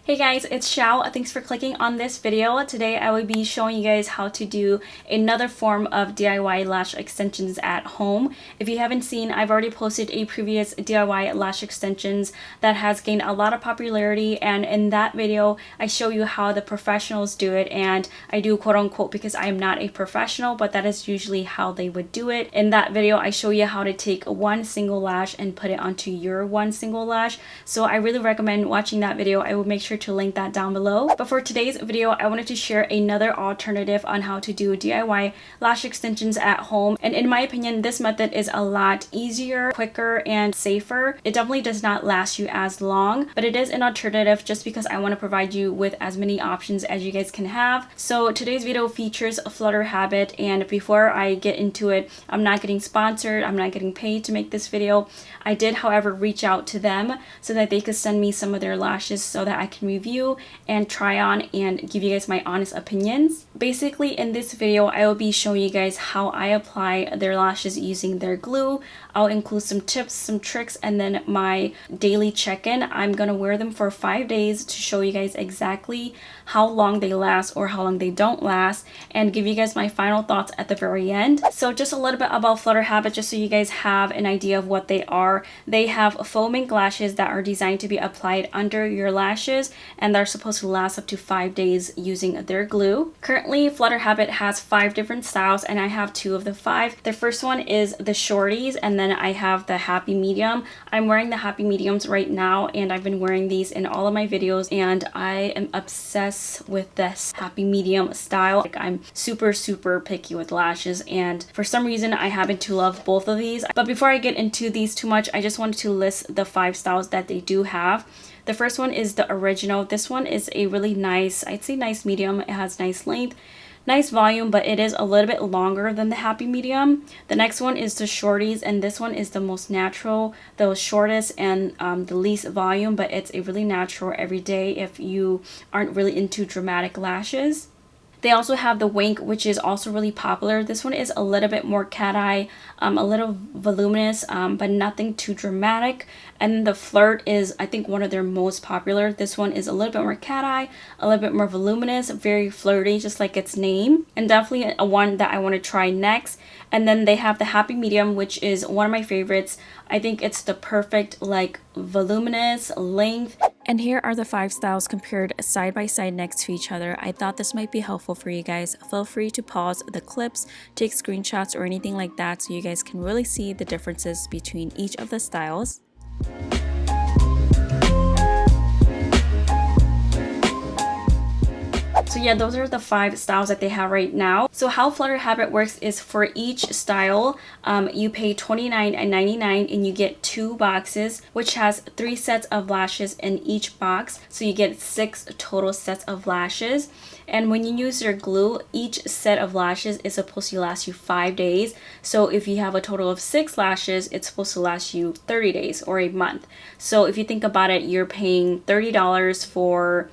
Hey guys, it's Xiao. Thanks for clicking on this video. Today I will be showing you guys how to do another form of DIY lash extensions at home. If you haven't seen, I've already posted a previous DIY lash extensions that has gained a lot of popularity, and in that video I show you how the professionals do it, and I do quote unquote because I am not a professional, but that is usually how they would do it. In that video I show you how to take one single lash and put it onto your one single lash, so I really recommend watching that video. I will make sure to link that down below. But for today's video, I wanted to share another alternative on how to do DIY lash extensions at home. And in my opinion, this method is a lot easier, quicker, and safer. It definitely does not last you as long, but it is an alternative just because I want to provide you with as many options as you guys can have. So today's video features FlutterHabit, and before I get into it, I'm not getting sponsored, I'm not getting paid to make this video. I did, however, reach out to them so that they could send me some of their lashes so that I can review and try on and give you guys my honest opinions. Basically, in this video, I will be showing you guys how I apply their lashes using their glue. I'll include some tips, some tricks, and then my daily check-in. I'm gonna wear them for 5 days to show you guys exactly how long they last or how long they don't last, and give you guys my final thoughts at the very end. So just a little bit about FlutterHabit, just so you guys have an idea of what they are. They have foaming lashes that are designed to be applied under your lashes, and they're supposed to last up to 5 days using their glue. Currently, FlutterHabit has 5 different styles, and I have 2 of the 5. The first one is the shorties, and then I have the happy medium. I'm wearing the happy mediums right now, and I've been wearing these in all of my videos, and I am obsessed with this happy medium style. Like, I'm super picky with lashes, and for some reason I happen to love both of these. But before I get into these too much, I just wanted to list the 5 styles that they do have. The first one is the original. This one is a really nice, I'd say nice medium. It has nice length, nice volume, but it is a little bit longer than the happy medium. The next one is the shorties, and this one is the most natural, the shortest and the least volume, but it's a really natural everyday if you aren't really into dramatic lashes. They also have the wink, which is also really popular. This one is a little bit more cat eye, a little voluminous, but nothing too dramatic. And the flirt is, I think, one of their most popular. This one is a little bit more cat eye, a little bit more voluminous, very flirty, just like its name, and definitely a one that I want to try next. And then they have the happy medium, which is one of my favorites. I think it's the perfect, like, voluminous length. And here are the 5 styles compared side by side next to each other. I thought this might be helpful for you guys. Feel free to pause the clips, take screenshots or anything like that so you guys can really see the differences between each of the styles. So yeah, those are the 5 styles that they have right now. So how FlutterHabit works is for each style, you pay $29.99 and you get 2 boxes, which has 3 sets of lashes in each box. So you get 6 total sets of lashes. And when you use your glue, each set of lashes is supposed to last you 5 days. So if you have a total of 6 lashes, it's supposed to last you 30 days or a month. So if you think about it, you're paying $30 for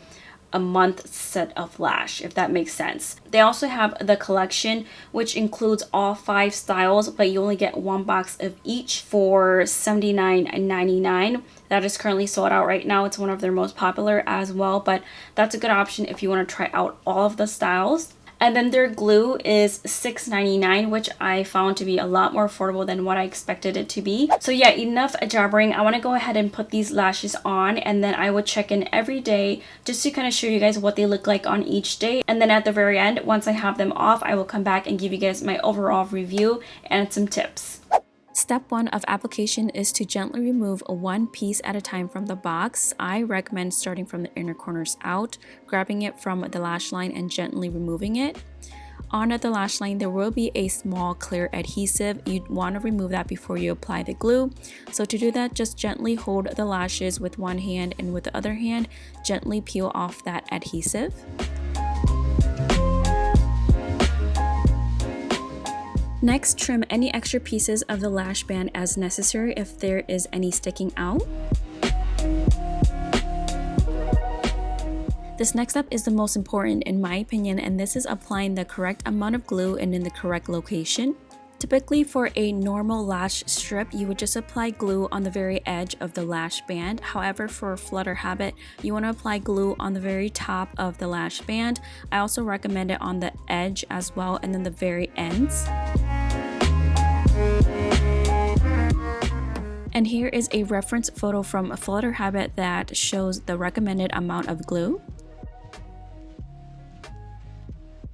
a month set of lash, if that makes sense. They also have the collection, which includes all 5 styles, but you only get 1 box of each for $79.99. That is currently sold out right now. It's one of their most popular as well, but that's a good option if you want to try out all of the styles. And then their glue is $6.99, which I found to be a lot more affordable than what I expected it to be. So yeah, enough jabbering. I want to go ahead and put these lashes on, and then I would check in every day just to kind of show you guys what they look like on each day. And then at the very end, once I have them off, I will come back and give you guys my overall review and some tips. Step 1 of application is to gently remove one piece at a time from the box. I recommend starting from the inner corners out, grabbing it from the lash line and gently removing it. On the lash line, there will be a small clear adhesive. You'd want to remove that before you apply the glue. So to do that, just gently hold the lashes with one hand, and with the other hand, gently peel off that adhesive. Next, trim any extra pieces of the lash band as necessary if there is any sticking out. This next step is the most important in my opinion, and this is applying the correct amount of glue and in the correct location. Typically for a normal lash strip, you would just apply glue on the very edge of the lash band. However, for FlutterHabit, you want to apply glue on the very top of the lash band. I also recommend it on the edge as well, and then the very ends. And here is a reference photo from FlutterHabit that shows the recommended amount of glue.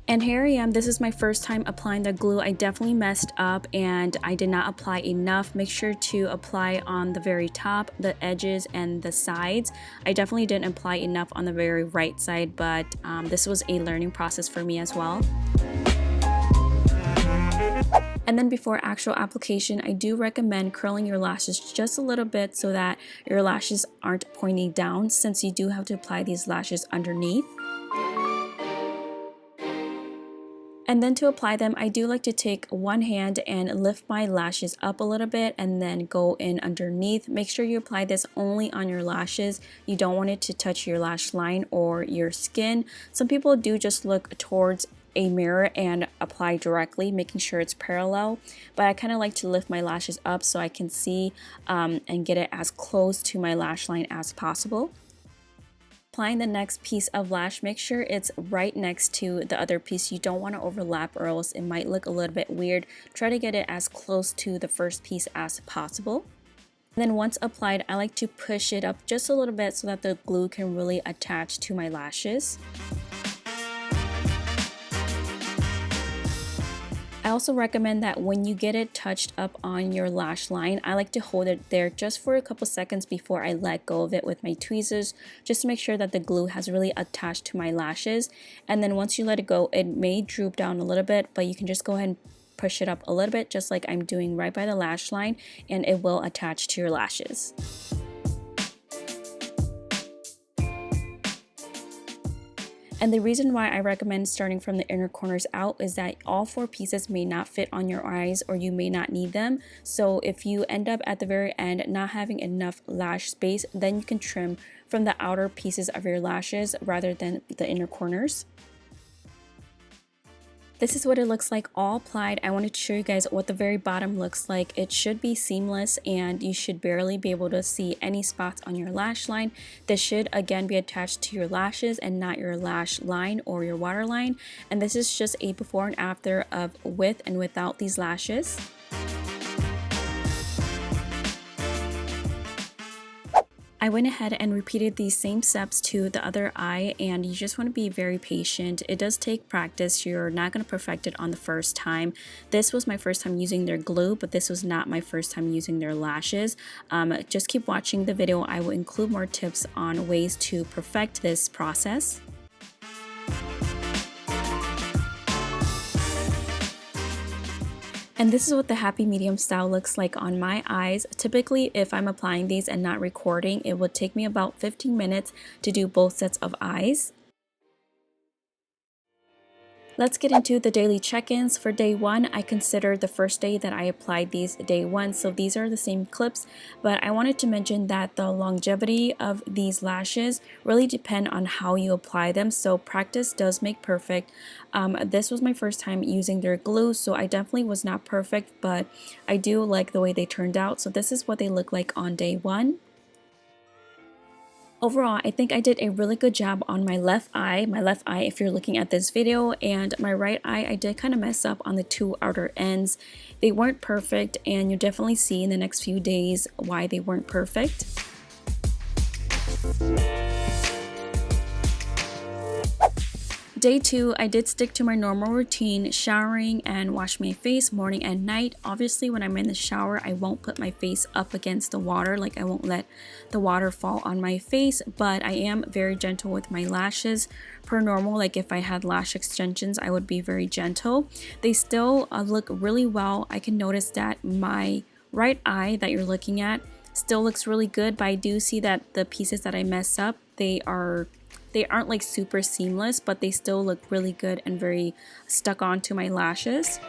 And here I am. This is my first time applying the glue. I definitely messed up and I did not apply enough. Make sure to apply on the very top, the edges, and the sides. I definitely didn't apply enough on the very right side, but this was a learning process for me as well. And then before actual application, I do recommend curling your lashes just a little bit so that your lashes aren't pointing down, since you do have to apply these lashes underneath. And then to apply them, I do like to take one hand and lift my lashes up a little bit and then go in underneath. Make sure you apply this only on your lashes. You don't want it to touch your lash line or your skin. Some people do just look towards a mirror and apply directly, making sure it's parallel, but I kind of like to lift my lashes up so I can see and get it as close to my lash line as possible. Applying the next piece of lash, make sure it's right next to the other piece. You don't want to overlap or else it might look a little bit weird. Try to get it as close to the first piece as possible. And then once applied, I like to push it up just a little bit so that the glue can really attach to my lashes. I also recommend that when you get it touched up on your lash line, I like to hold it there just for a couple seconds before I let go of it with my tweezers, just to make sure that the glue has really attached to my lashes. And then once you let it go, it may droop down a little bit, but you can just go ahead and push it up a little bit, just like I'm doing right by the lash line, and it will attach to your lashes. And the reason why I recommend starting from the inner corners out is that all 4 pieces may not fit on your eyes, or you may not need them. So if you end up at the very end not having enough lash space, then you can trim from the outer pieces of your lashes rather than the inner corners. This is what it looks like all applied. I wanted to show you guys what the very bottom looks like. It should be seamless and you should barely be able to see any spots on your lash line. This should again be attached to your lashes and not your lash line or your waterline. And this is just a before and after of with and without these lashes. I went ahead and repeated these same steps to the other eye, and you just want to be very patient. It does take practice. You're not going to perfect it on the first time. This was my first time using their glue, but this was not my first time using their lashes. Just keep watching the video. I will include more tips on ways to perfect this process. And this is what the happy medium style looks like on my eyes. Typically, if I'm applying these and not recording, it would take me about 15 minutes to do both sets of eyes. Let's get into the daily check-ins. For day 1, I consider the first day that I applied these day 1. So these are the same clips, but I wanted to mention that the longevity of these lashes really depend on how you apply them. So practice does make perfect. This was my first time using their glue, so I definitely was not perfect, but I do like the way they turned out. So this is what they look like on day 1. Overall, I think I did a really good job on my left eye. My left eye, if you're looking at this video, and my right eye, I did kind of mess up on the 2 outer ends. They weren't perfect, and you'll definitely see in the next few days why they weren't perfect. Day 2, I did stick to my normal routine, showering and wash my face morning and night. Obviously, when I'm in the shower, I won't put my face up against the water, like I won't let the water fall on my face, but I am very gentle with my lashes. Per normal, like if I had lash extensions, I would be very gentle. They still look really well. I can notice that my right eye that you're looking at still looks really good, but I do see that the pieces that I messed up, they aren't like super seamless, but they still look really good and very stuck onto my lashes.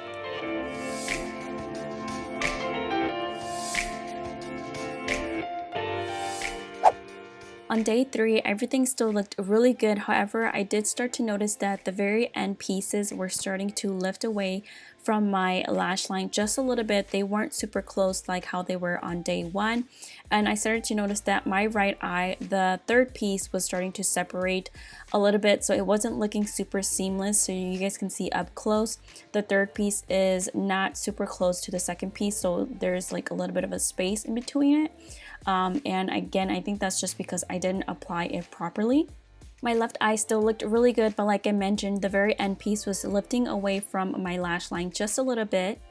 On day 3, everything still looked really good. However, I did start to notice that the very end pieces were starting to lift away from my lash line just a little bit. They weren't super close like how they were on day 1. And I started to notice that my right eye, the third piece, was starting to separate a little bit. So it wasn't looking super seamless. So you guys can see up close, the third piece is not super close to the second piece. So there's like a little bit of a space in between it. And again, I think that's just because I didn't apply it properly. My left eye still looked really good, but like I mentioned, the very end piece was lifting away from my lash line just a little bit.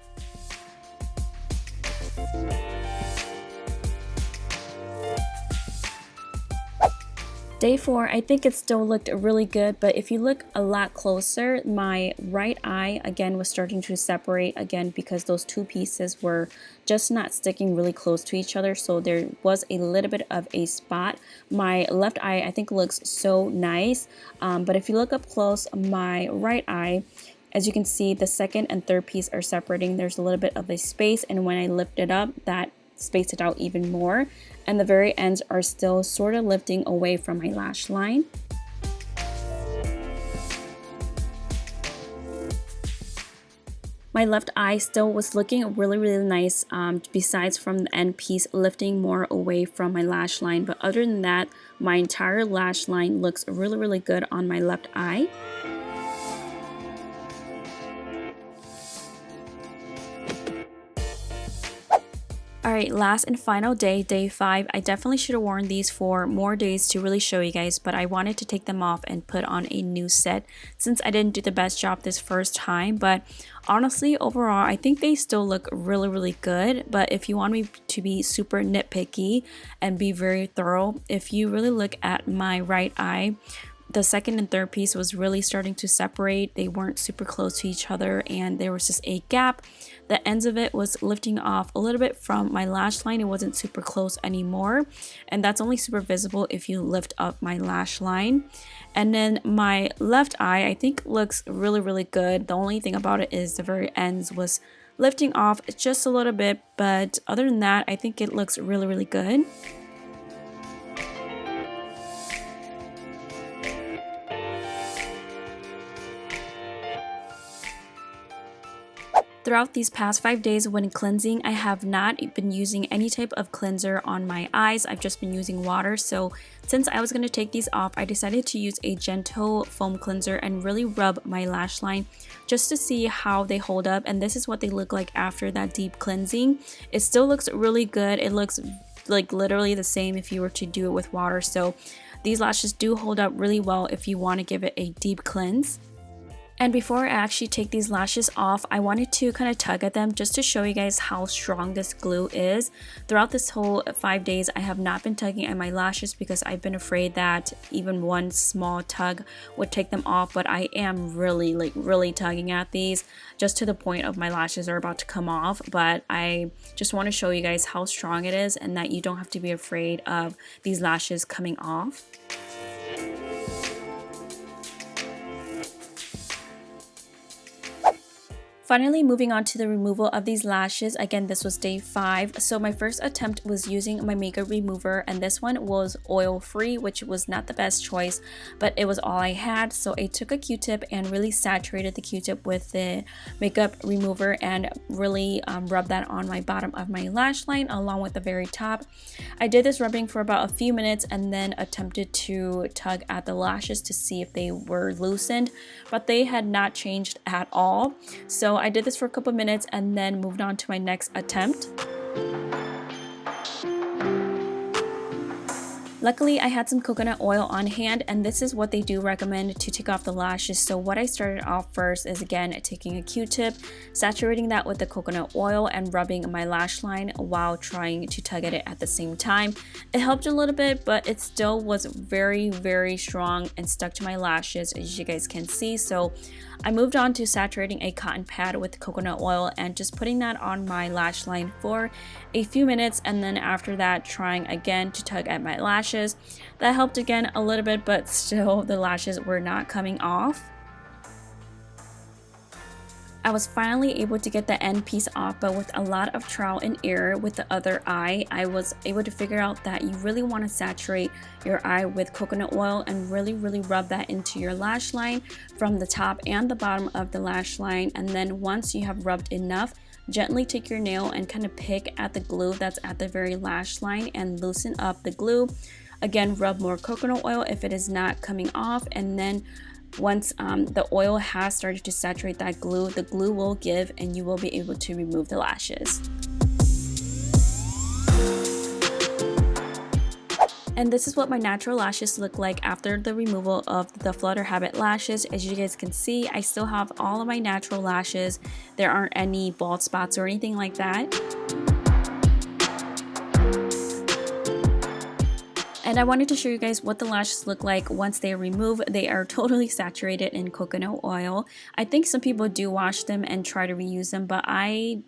Day 4, I think it still looked really good, but if you look a lot closer, my right eye again was starting to separate again because those two pieces were just not sticking really close to each other, so there was a little bit of a spot. My left eye I think looks so nice, but if you look up close, my right eye, as you can see, the second and third piece are separating. There's a little bit of a space, and when I lift it up, that spaced it out even more, and the very ends are still sort of lifting away from my lash line. My left eye still was looking really nice, besides from the end piece lifting more away from my lash line, but other than that, my entire lash line looks really good on my left eye. Alright, last and final day, day 5. I definitely should have worn these for more days to really show you guys, but I wanted to take them off and put on a new set since I didn't do the best job this first time. But honestly, overall, I think they still look really good. But if you want me to be super nitpicky and be very thorough, if you really look at my right eye, the second and third piece was really starting to separate. They weren't super close to each other, and there was just a gap. The ends of it was lifting off a little bit from my lash line. It wasn't super close anymore, and that's only super visible if you lift up my lash line. And then my left eye I think looks really good. The only thing about it is the very ends was lifting off just a little bit, but other than that, I think it looks really good. Throughout these past 5 days when cleansing, I have not been using any type of cleanser on my eyes. I've just been using water. So since I was going to take these off, I decided to use a gentle foam cleanser and really rub my lash line just to see how they hold up. And this is what they look like after that deep cleansing. It still looks really good. It looks like literally the same if you were to do it with water. So these lashes do hold up really well if you want to give it a deep cleanse. And before I actually take these lashes off, I wanted to kind of tug at them just to show you guys how strong this glue is. Throughout this whole 5 days, I have not been tugging at my lashes because I've been afraid that even one small tug would take them off, but I am really tugging at these just to the point of my lashes are about to come off. But I just want to show you guys how strong it is and that you don't have to be afraid of these lashes coming off. Finally, moving on to the removal of these lashes. Again, this was day 5. So my first attempt was using my makeup remover, and this one was oil free, which was not the best choice, but it was all I had. So I took a Q-tip and really saturated the Q-tip with the makeup remover and really rubbed that on my bottom of my lash line along with the very top. I did this rubbing for about a few minutes and then attempted to tug at the lashes to see if they were loosened, but they had not changed at all. So I did this for a couple minutes and then moved on to my next attempt. Luckily, I had some coconut oil on hand, and this is what they do recommend to take off the lashes. So what I started off first is again taking a Q-tip, saturating that with the coconut oil and rubbing my lash line while trying to tug at it at the same time. It helped a little bit, but it still was very strong and stuck to my lashes, as you guys can see. So I moved on to saturating a cotton pad with coconut oil and just putting that on my lash line for a few minutes, and then after that trying again to tug at my lashes. That helped again a little bit, but still the lashes were not coming off. I was finally able to get the end piece off, but with a lot of trial and error with the other eye, I was able to figure out that you really want to saturate your eye with coconut oil and really rub that into your lash line from the top and the bottom of the lash line. And then once you have rubbed enough, gently take your nail and kind of pick at the glue that's at the very lash line and loosen up the glue. Again, rub more coconut oil if it is not coming off, and then once the oil has started to saturate that glue, the glue will give and you will be able to remove the lashes. And this is what my natural lashes look like after the removal of the FlutterHabit lashes. As you guys can see, I still have all of my natural lashes. There aren't any bald spots or anything like that. And I wanted to show you guys what the lashes look like once they are removed. They are totally saturated in coconut oil. I think some people do wash them and try to reuse them, but I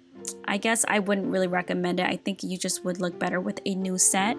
guess I wouldn't really recommend it. I think you just would look better with a new set.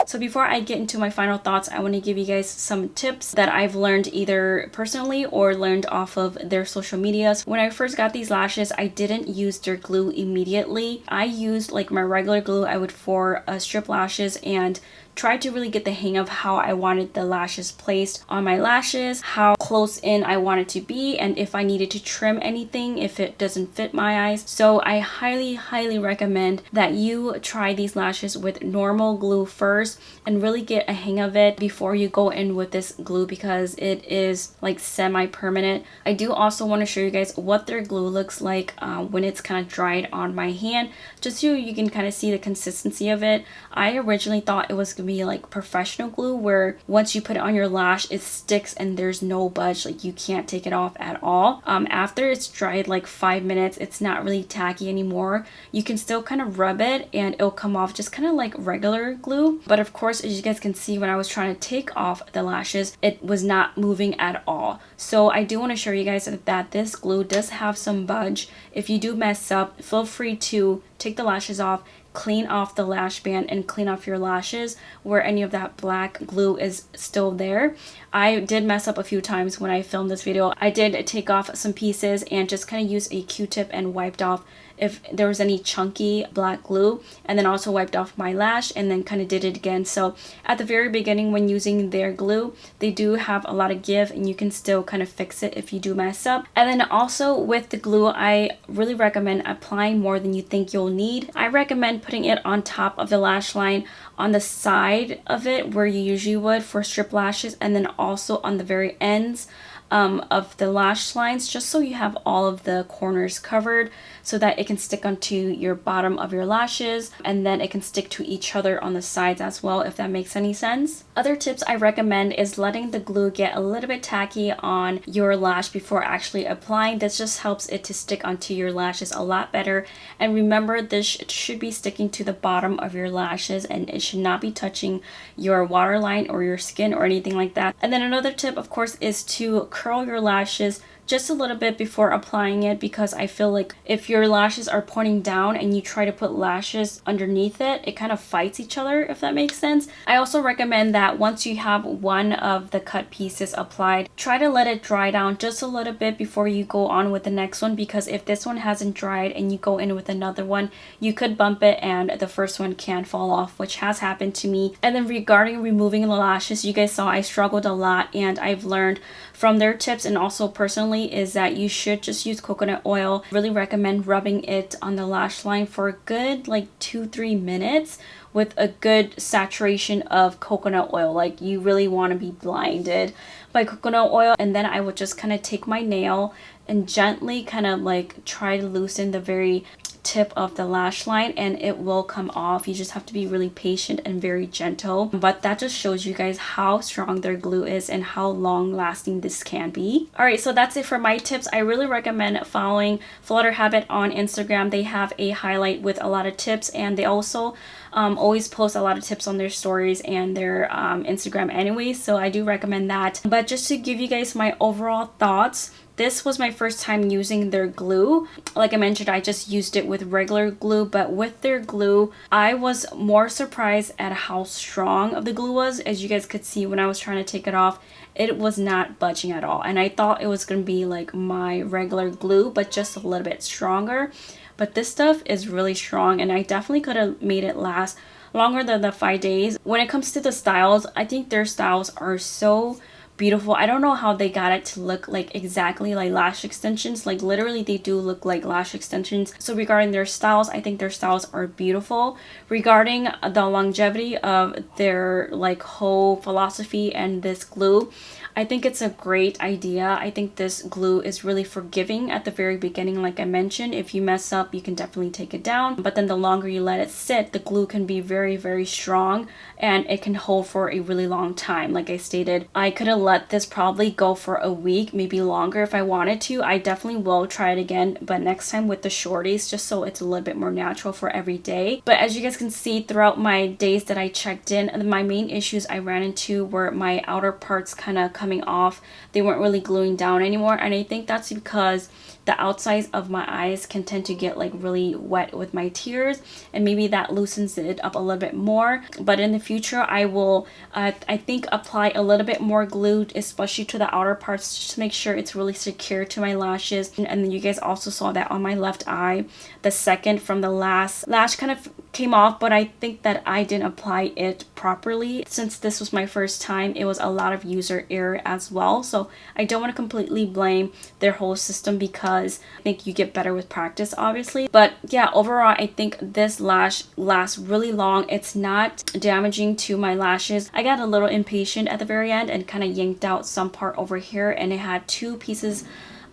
So before I get into my final thoughts, I want to give you guys some tips that I've learned either personally or learned off of their social medias. When I first got these lashes, I didn't use their glue immediately. I used like my regular glue I would for strip lashes and tried to really get the hang of how I wanted the lashes placed on my lashes, how close in I wanted to be, and if I needed to trim anything if it doesn't fit my eyes. So I highly recommend that you try these lashes with normal glue first and really get a hang of it before you go in with this glue, because it is like semi-permanent. I do also want to show you guys what their glue looks like when it's kind of dried on my hand, just so you can kind of see the consistency of it. I originally thought it was gonna be like professional glue, where once you put it on your lash it sticks and there's no budge, like you can't take it off at all. After it's dried like 5 minutes, it's not really tacky anymore. You can still kind of rub it and it'll come off just kind of like regular glue. But of course, as you guys can see, when I was trying to take off the lashes, it was not moving at all. So I do want to show you guys that this glue does have some budge. If you do mess up, feel free to take the lashes off, clean off the lash band, and clean off your lashes where any of that black glue is still there. I did mess up a few times when I filmed this video. I did take off some pieces and just kind of used a Q-tip and wiped off if there was any chunky black glue, and then also wiped off my lash and then kind of did it again. So at the very beginning when using their glue, they do have a lot of give and you can still kind of fix it if you do mess up. And then also with the glue, I really recommend applying more than you think you'll need. I recommend putting it on top of the lash line, on the side of it where you usually would for strip lashes, and then also on the very ends of the lash lines, just so you have all of the corners covered so that it can stick onto your bottom of your lashes, and then it can stick to each other on the sides as well, if that makes any sense. Other tips I recommend is letting the glue get a little bit tacky on your lash before actually applying. This just helps it to stick onto your lashes a lot better. And remember, this should be sticking to the bottom of your lashes and it should not be touching your waterline or your skin or anything like that. And then another tip, of course, is to curl your lashes just a little bit before applying it, because I feel like if your lashes are pointing down and you try to put lashes underneath it, it kind of fights each other, if that makes sense. I also recommend that once you have one of the cut pieces applied, try to let it dry down just a little bit before you go on with the next one, because if this one hasn't dried and you go in with another one, you could bump it and the first one can fall off, which has happened to me. And then regarding removing the lashes, you guys saw I struggled a lot, and I've learned from their tips and also personally is that you should just use coconut oil. Really recommend rubbing it on the lash line for a good like 2-3 minutes with a good saturation of coconut oil. Like you really want to be blinded by coconut oil. And then I would just kind of take my nail and gently kind of like try to loosen the very tip of the lash line, and it will come off. You just have to be really patient and very gentle. But that just shows you guys how strong their glue is and how long lasting this can be. Alright, so that's it for my tips. I really recommend following FlutterHabit on Instagram. They have a highlight with a lot of tips, and they also always post a lot of tips on their stories and their Instagram anyway, so I do recommend that. But just to give you guys my overall thoughts, this was my first time using their glue. Like I mentioned, I just used it with regular glue, but with their glue, I was more surprised at how strong of the glue was. As you guys could see when I was trying to take it off, it was not budging at all. And I thought it was going to be like my regular glue, but just a little bit stronger. But this stuff is really strong, and I definitely could have made it last longer than the 5 days. When it comes to the styles, I think their styles are so beautiful. I don't know how they got it to look like exactly like lash extensions. Like literally they do look like lash extensions. So regarding their styles, I think their styles are beautiful. Regarding the longevity of their like whole philosophy and this glue, I think it's a great idea. I think this glue is really forgiving at the very beginning. Like I mentioned, if you mess up, you can definitely take it down. But then the longer you let it sit, the glue can be very, very strong and it can hold for a really long time. Like I stated, I could have let this probably go for a week, maybe longer if I wanted to. I definitely will try it again, but next time with the shorties, just so it's a little bit more natural for every day. But as you guys can see throughout my days that I checked in, my main issues I ran into were my outer parts kind of coming off. They weren't really gluing down anymore, and I think that's because the outsides of my eyes can tend to get like really wet with my tears, and maybe that loosens it up a little bit more. But in the future I will I think apply a little bit more glue, especially to the outer parts, just to make sure it's really secure to my lashes. And then you guys also saw that on my left eye, the second from the last lash kind of came off, but I think that I didn't apply it properly. Since this was my first time, it was a lot of user error as well, so I don't want to completely blame their whole system, because I think you get better with practice, obviously. But yeah, overall I think this lash lasts really long. It's not damaging to my lashes. I got a little impatient at the very end and kind of yanked out some part over here, and it had 2 pieces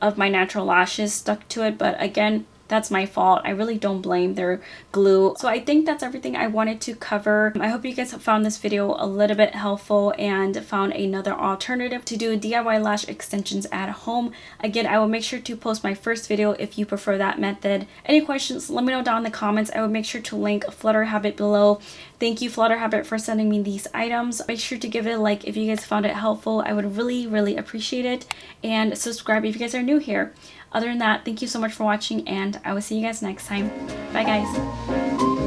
of my natural lashes stuck to it, but again, that's my fault. I really don't blame their glue. So I think that's everything I wanted to cover. I hope you guys found this video a little bit helpful and found another alternative to do DIY lash extensions at home. Again, I will make sure to post my first video if you prefer that method. Any questions, let me know down in the comments. I will make sure to link FlutterHabit below. Thank you, FlutterHabit, for sending me these items. Make sure to give it a like if you guys found it helpful. I would really, really appreciate it. And subscribe if you guys are new here. Other than that, thank you so much for watching, and I will see you guys next time. Bye, guys.